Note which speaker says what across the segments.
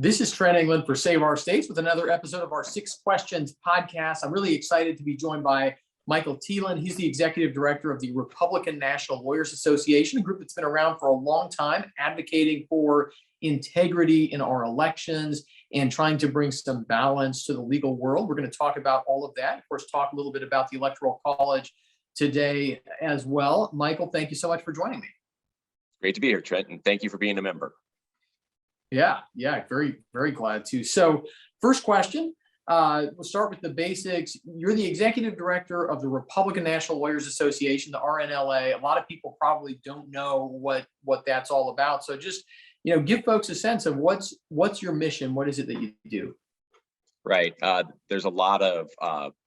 Speaker 1: This is Trent England for Save Our States with another episode of our Six Questions podcast. I'm really excited to be joined by Michael Thielen. He's the executive director of the Republican National Lawyers Association, a group that's been around for a long time, advocating for integrity in our elections and trying to bring some balance to the legal world. We're going to talk about all of that. Of course, talk a little bit about the Electoral College today as well. Michael, thank you so much for joining me.
Speaker 2: Great to be here, Trent, and thank you for being a member.
Speaker 1: Yeah, very, very glad to. So first question, we'll start with the basics. You're the executive director of the Republican National Lawyers Association, the RNLA. A lot of people probably don't know what that's all about. So just, give folks a sense of what's your mission? What is it that you do?
Speaker 2: Right. There's a lot of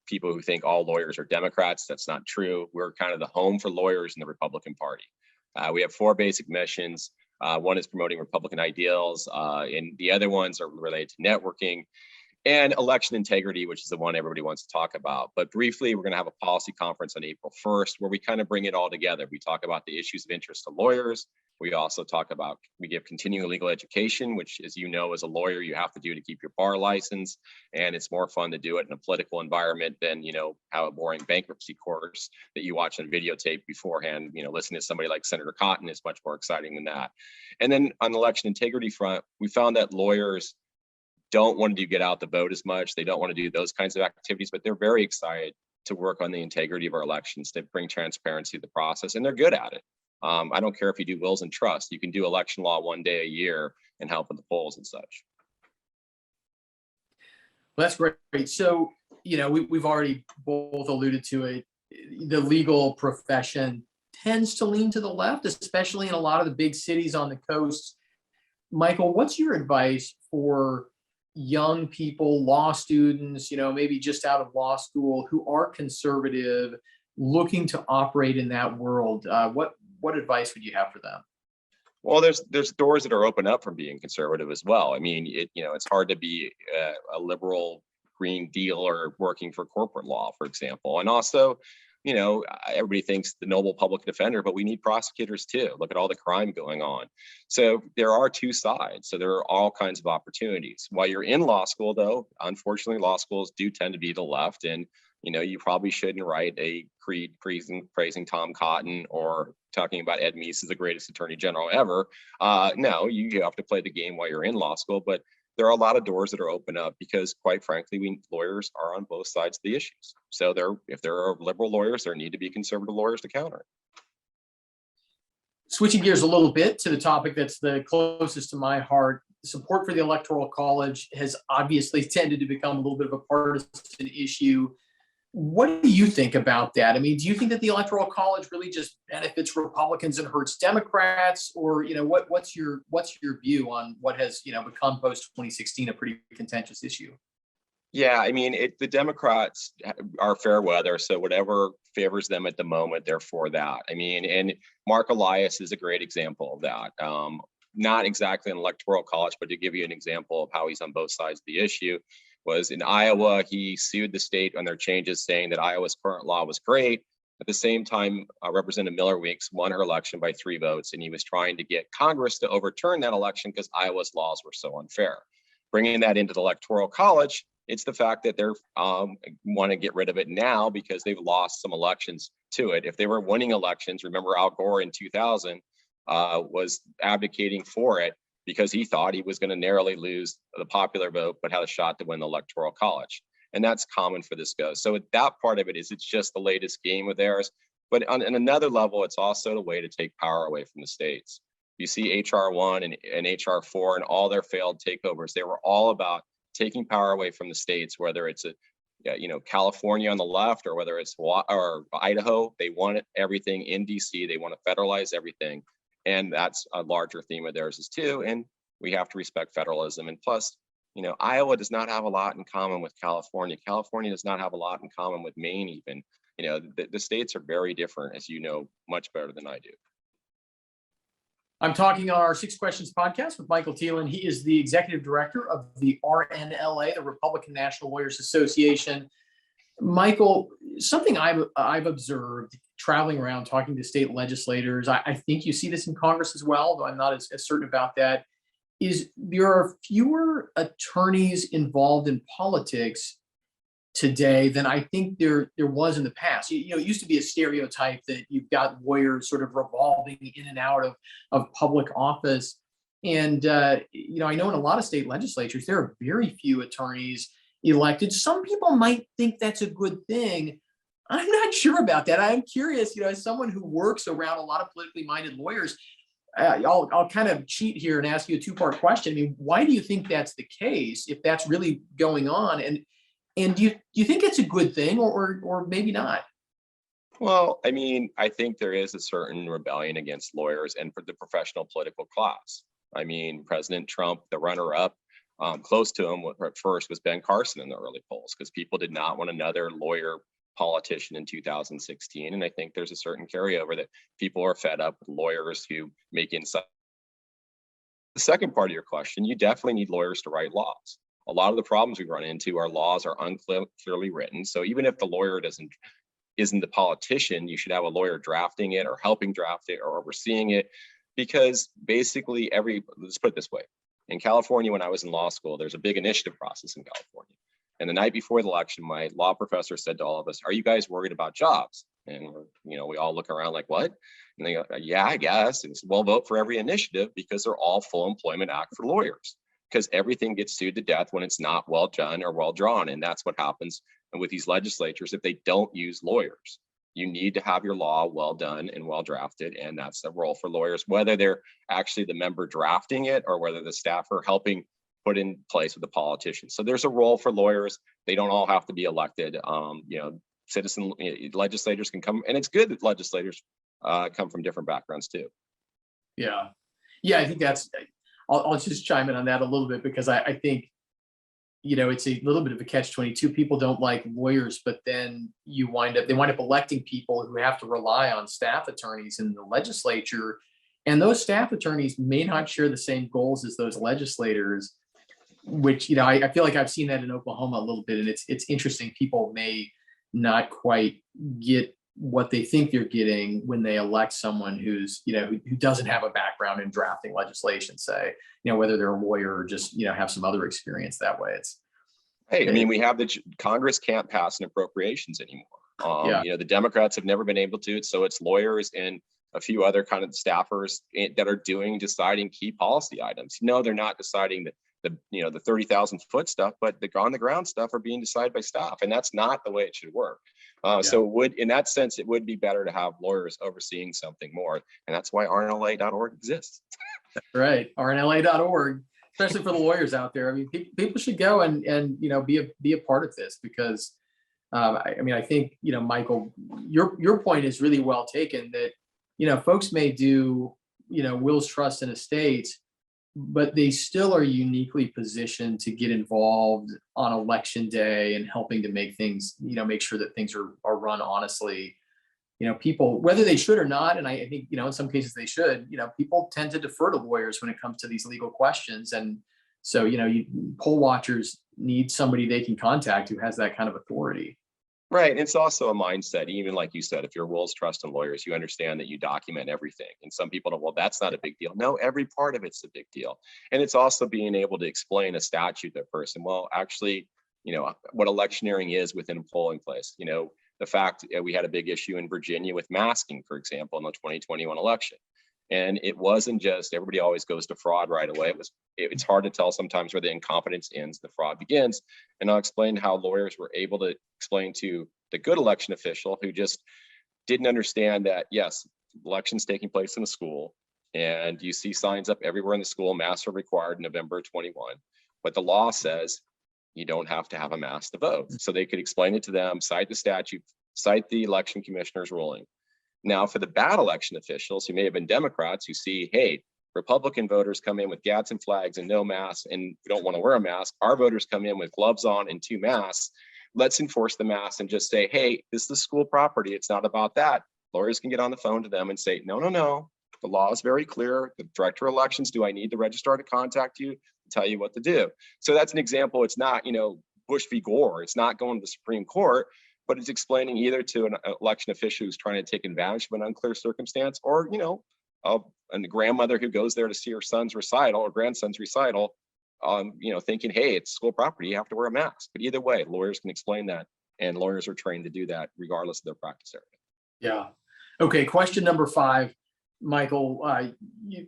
Speaker 2: people who think all lawyers are Democrats. That's not true. We're kind of the home for lawyers in the Republican Party. We have four basic missions. One is promoting Republican ideals, and the other ones are related to networking and election integrity, which is the one everybody wants to talk about. But briefly, we're going to have a policy conference on April 1st, where we kind of bring it all together. We talk about the issues of interest to lawyers. We also we give continuing legal education, which, as you know, as a lawyer, you have to do to keep your bar license. And it's more fun to do it in a political environment than, have a boring bankruptcy course that you watch on videotape beforehand. Listening to somebody like Senator Cotton is much more exciting than that. And then on the election integrity front, we found that lawyers don't want to get out the vote as much. They don't want to do those kinds of activities, but they're very excited to work on the integrity of our elections, to bring transparency to the process, and they're good at it. I don't care if you do wills and trusts. You can do election law one day a year and help with the polls and such.
Speaker 1: Well, that's great. So, we've already both alluded to it. The legal profession tends to lean to the left, especially in a lot of the big cities on the coast. Michael, what's your advice for young people, law students, maybe just out of law school, who are conservative, looking to operate in that world? What advice would you have for them?
Speaker 2: Well, there's doors that are open up from being conservative as well. I mean, it's hard to be a liberal Green Dealer working for corporate law, for example. And also, everybody thinks the noble public defender, but we need prosecutors too. Look at all the crime going on. So there are two sides. So there are all kinds of opportunities. While you're in law school, though, unfortunately, law schools do tend to be the left. And, you probably shouldn't write a creed praising Tom Cotton or talking about Ed Meese as the greatest attorney general ever. No, you have to play the game while you're in law school. But there are a lot of doors that are open up because, quite frankly, lawyers are on both sides of the issues. So if there are liberal lawyers, there need to be conservative lawyers to counter it.
Speaker 1: Switching gears a little bit to the topic that's the closest to my heart, support for the Electoral College has obviously tended to become a little bit of a partisan issue. What do you think about that? I mean, do you think that the Electoral College really just benefits Republicans and hurts Democrats? Or, what's your view on what has, become post-2016 a pretty contentious issue?
Speaker 2: Yeah, I mean, the Democrats are fair weather, so whatever favors them at the moment, they're for that. I mean, and Mark Elias is a great example of that. Not exactly an Electoral College, but to give you an example of how he's on both sides of the issue, was in Iowa. He sued the state on their changes, saying that Iowa's current law was great. At the same time, Representative Miller Weeks won her election by 3 votes, and he was trying to get Congress to overturn that election because Iowa's laws were so unfair. Bringing that into the Electoral College, it's the fact that they're want to get rid of it now because they've lost some elections to it. If they were winning elections, remember Al Gore in 2000 was advocating for it because he thought he was going to narrowly lose the popular vote, but had a shot to win the Electoral College. And that's common for this goes. So that part of it's just the latest game of theirs. But on another level, it's also a way to take power away from the states. You see HR 1 and HR 4 and all their failed takeovers. They were all about taking power away from the states, whether it's California on the left or whether it's or Idaho. They want everything in DC. They want to federalize everything. And that's a larger theme of theirs too. And we have to respect federalism. And plus, Iowa does not have a lot in common with California. California does not have a lot in common with Maine even. The states are very different, as you know, much better than I do.
Speaker 1: I'm talking on our Six Questions podcast with Michael Thielen. He is the executive director of the RNLA, the Republican National Lawyers Association. Michael, something I've observed traveling around talking to state legislators, I think you see this in Congress as well, though I'm not as certain about that, is there are fewer attorneys involved in politics today than I think there was in the past. It used to be a stereotype that you've got lawyers sort of revolving in and out of public office. And I know in a lot of state legislatures, there are very few attorneys elected. Some people might think that's a good thing. I'm not sure about that. I'm curious, as someone who works around a lot of politically minded lawyers, I'll kind of cheat here and ask you a two-part question. I mean, why do you think that's the case, if that's really going on? And do you think it's a good thing, or maybe not?
Speaker 2: Well, I mean, I think there is a certain rebellion against lawyers and for the professional political class. I mean, President Trump, the runner-up, close to him at first was Ben Carson in the early polls, because people did not want another lawyer politician in 2016. And I think there's a certain carryover that people are fed up with lawyers who make inside. The second part of your question, you definitely need lawyers to write laws. A lot of the problems we run into, our laws are unclearly written. So even if the lawyer isn't the politician, you should have a lawyer drafting it or helping draft it or overseeing it. Because basically let's put it this way. In California, when I was in law school, there's a big initiative process in California. And the night before the election, my law professor said to all of us, "Are you guys worried about jobs?" And we all look around like, "What?" And they go, "Yeah, I guess." And said, "Well, vote for every initiative, because they're all full employment act for lawyers, because everything gets sued to death when it's not well done or well drawn." And that's what happens with these legislatures if they don't use lawyers. You need to have your law well done and well drafted. And that's the role for lawyers, whether they're actually the member drafting it or whether the staff are helping put in place with the politicians. So there's a role for lawyers. They don't all have to be elected. Citizen legislators can come, and it's good that legislators come from different backgrounds too.
Speaker 1: Yeah. I think I'll just chime in on that a little bit, because I think, it's a little bit of a catch-22. People don't like lawyers, but then they wind up electing people who have to rely on staff attorneys in the legislature. And those staff attorneys may not share the same goals as those legislators, which, I feel like I've seen that in Oklahoma a little bit. And it's interesting. People may not quite get what they think they're getting when they elect someone who doesn't have a background in drafting legislation, say, whether they're a lawyer or just, have some other experience that way.
Speaker 2: Hey, I mean, we have Congress can't pass an appropriations anymore. The Democrats have never been able to, so it's lawyers and a few other kind of staffers that are deciding key policy items. No, they're not deciding the 30,000 foot stuff, but the on the ground stuff are being decided by staff, and that's not the way it should work. So in that sense, it would be better to have lawyers overseeing something more, and that's why rnla.org exists.
Speaker 1: Right, rnla.org, especially for the lawyers out there. I mean, people should go and be a part of this, because I think, Michael, your point is really well taken, that folks may do wills, trusts, and estates, but they still are uniquely positioned to get involved on election day and helping to make things, make sure that things are run honestly. People, whether they should or not, and I think, in some cases they should, people tend to defer to lawyers when it comes to these legal questions. And so, poll watchers need somebody they can contact who has that kind of authority.
Speaker 2: Right. It's also a mindset, even like you said, if you're wills, trust, and lawyers, you understand that you document everything. And some people don't, well, that's not a big deal. No, every part of it's a big deal. And it's also being able to explain a statute to a person. Well, actually, what electioneering is within a polling place. The fact that we had a big issue in Virginia with masking, for example, in the 2021 election. And it wasn't just everybody always goes to fraud right away. It's hard to tell sometimes where the incompetence ends, the fraud begins. And I'll explain how lawyers were able to explain to the good election official who just didn't understand that, yes, elections taking place in a school, and you see signs up everywhere in the school, masks are required November 21. But the law says you don't have to have a mask to vote. So they could explain it to them, cite the statute, cite the election commissioner's ruling. Now, for the bad election officials who may have been Democrats who see, hey, Republican voters come in with Gadsden flags and no masks, and we don't want to wear a mask. Our voters come in with gloves on and 2 masks. Let's enforce the masks and just say, hey, this is school property. It's not about that. Lawyers can get on the phone to them and say, no. The law is very clear. The director of elections, do I need the registrar to contact you to tell you what to do? So that's an example. It's not, Bush v. Gore. It's not going to the Supreme Court, but it's explaining either to an election official who's trying to take advantage of an unclear circumstance, or, and the grandmother who goes there to see her son's recital or grandson's recital, thinking, hey, it's school property, you have to wear a mask. But either way, lawyers can explain that, and lawyers are trained to do that regardless of their practice area.
Speaker 1: Yeah. Okay. Question number 5, Michael.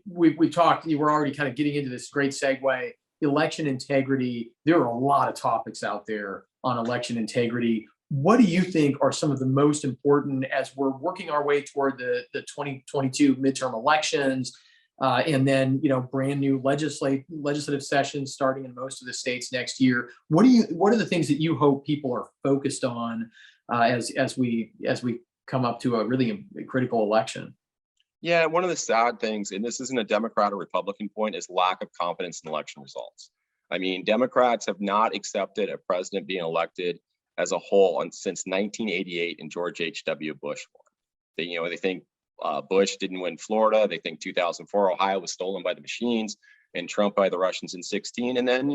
Speaker 1: We talked. You were already kind of getting into this great segue. Election integrity. There are a lot of topics out there on election integrity. What do you think are some of the most important as we're working our way toward the 2022 midterm elections, and then brand new legislative sessions starting in most of the states next year? What are the things that you hope people are focused on as we come up to a really critical election?
Speaker 2: Yeah, one of the sad things, and this isn't a Democrat or Republican point, is lack of confidence in election results. I mean, Democrats have not accepted a president being elected as a whole since 1988 and George H.W. Bush won. They think Bush didn't win Florida. They think 2004 Ohio was stolen by the machines and Trump by the Russians in 16. And then,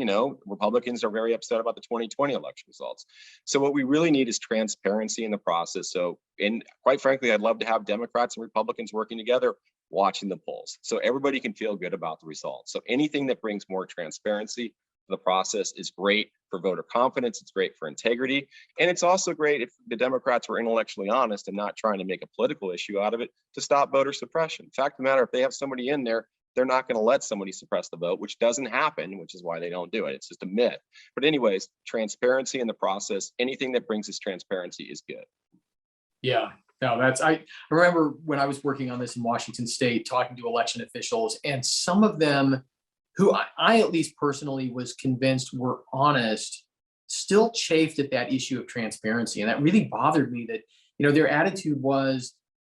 Speaker 2: Republicans are very upset about the 2020 election results. So what we really need is transparency in the process. And quite frankly, I'd love to have Democrats and Republicans working together, watching the polls, so everybody can feel good about the results. So anything that brings more transparency to the process is great for voter confidence. It's great for integrity. And it's also great if the Democrats were intellectually honest and not trying to make a political issue out of it to stop voter suppression. Fact of the matter, if they have somebody in there, they're not going to let somebody suppress the vote, which doesn't happen, which is why they don't do it. It's just a myth. But anyways, transparency in the process, anything that brings us transparency is good.
Speaker 1: Yeah, no, I remember when I was working on this in Washington State, talking to election officials, and some of them who I at least personally was convinced were honest, still chafed at that issue of transparency. And that really bothered me that, their attitude was,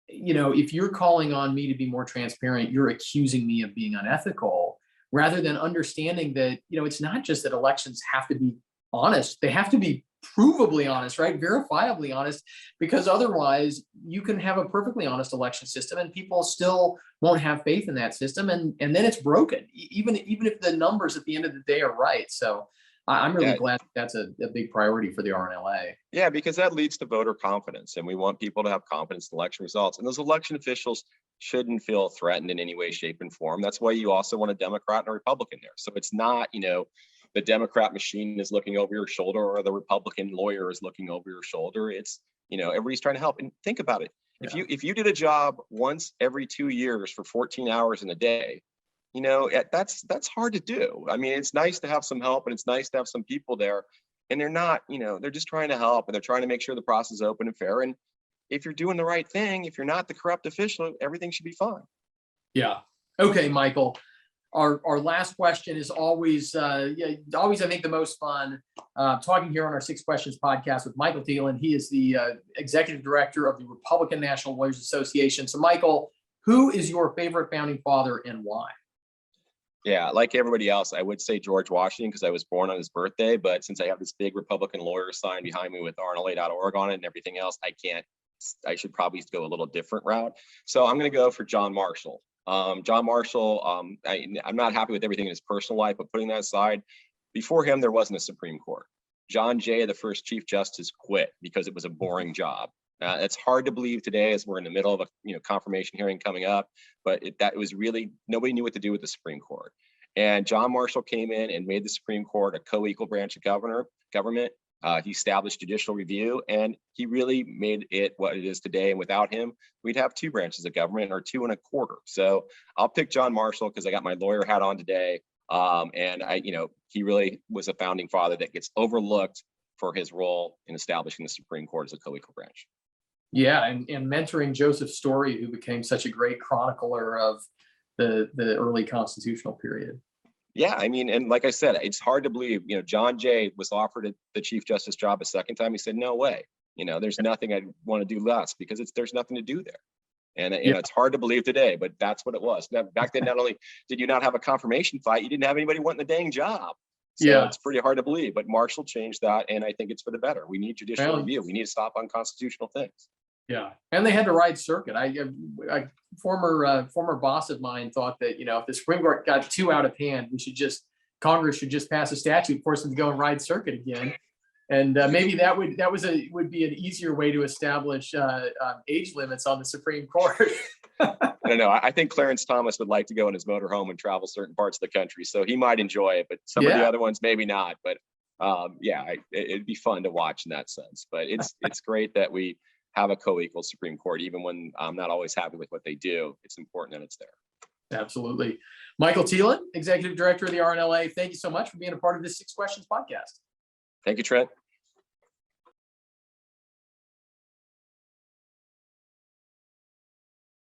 Speaker 1: if you're calling on me to be more transparent, you're accusing me of being unethical, rather than understanding that, it's not just that elections have to be honest, they have to be provably honest, right? Verifiably honest, because otherwise you can have a perfectly honest election system and people still won't have faith in that system. And then it's broken, even if the numbers at the end of the day are right. So I'm really glad that's a big priority for the RNLA.
Speaker 2: Yeah, because that leads to voter confidence, and we want people to have confidence in election results. And those election officials shouldn't feel threatened in any way, shape, and form. That's why you also want a Democrat and a Republican there. So it's not, the Democrat machine is looking over your shoulder or the Republican lawyer is looking over your shoulder. It's, everybody's trying to help. And think about it. Yeah. If you did a job once every 2 years for 14 hours in a day, that's hard to do. I mean, it's nice to have some help and it's nice to have some people there, and they're not, they're just trying to help and they're trying to make sure the process is open and fair. And if you're doing the right thing, if you're not the corrupt official, everything should be fine.
Speaker 1: Yeah. Okay, Michael. Our last question is always I think the most fun. Talking here on our 6 Questions podcast with Michael Thielen. He is the executive director of the Republican National Lawyers Association. So, Michael, who is your favorite founding father and why?
Speaker 2: Yeah, like everybody else, I would say George Washington because I was born on his birthday. But since I have this big Republican lawyer sign behind me with RNLA.org on it and everything else, I should probably go a little different route. So I'm going to go for John Marshall. John Marshall, I'm not happy with everything in his personal life, but putting that aside, before him, there wasn't a Supreme Court. John Jay, the first Chief Justice, quit because it was a boring job. It's hard to believe today as we're in the middle of a confirmation hearing coming up, but that was really, nobody knew what to do with the Supreme Court. And John Marshall came in and made the Supreme Court a co-equal branch of government. He established judicial review, and he really made it what it is today. And without him, we'd have 2 branches of government or 2 1/4. So I'll pick John Marshall because I got my lawyer hat on today. And he really was a founding father that gets overlooked for his role in establishing the Supreme Court as a co-equal branch.
Speaker 1: Yeah, and mentoring Joseph Story, who became such a great chronicler of the early constitutional period.
Speaker 2: Yeah, I mean, and like I said, it's hard to believe, John Jay was offered the Chief Justice job a second time. He said, no way, there's nothing I'd want to do less because there's nothing to do there. And, it's hard to believe today, but that's what it was. Now, back then, not only did you not have a confirmation fight, you didn't have anybody wanting the dang job. So it's pretty hard to believe, but Marshall changed that. And I think it's for the better. We need judicial review. We need to stop unconstitutional things.
Speaker 1: Yeah, and they had to ride circuit. A former boss of mine thought that if the Supreme Court got too out of hand, Congress should just pass a statute, force them to go and ride circuit again, and maybe that would be an easier way to establish age limits on the Supreme Court.
Speaker 2: don't know. I think Clarence Thomas would like to go in his motorhome and travel certain parts of the country, so he might enjoy it, but some of the other ones maybe not. But it'd be fun to watch in that sense. But it's great that we have a co-equal Supreme Court, even when I'm not always happy with what they do. It's important that it's there.
Speaker 1: Absolutely. Michael Thielen, Executive Director of the RNLA, thank you so much for being a part of this 6 Questions podcast.
Speaker 2: Thank you, Trent.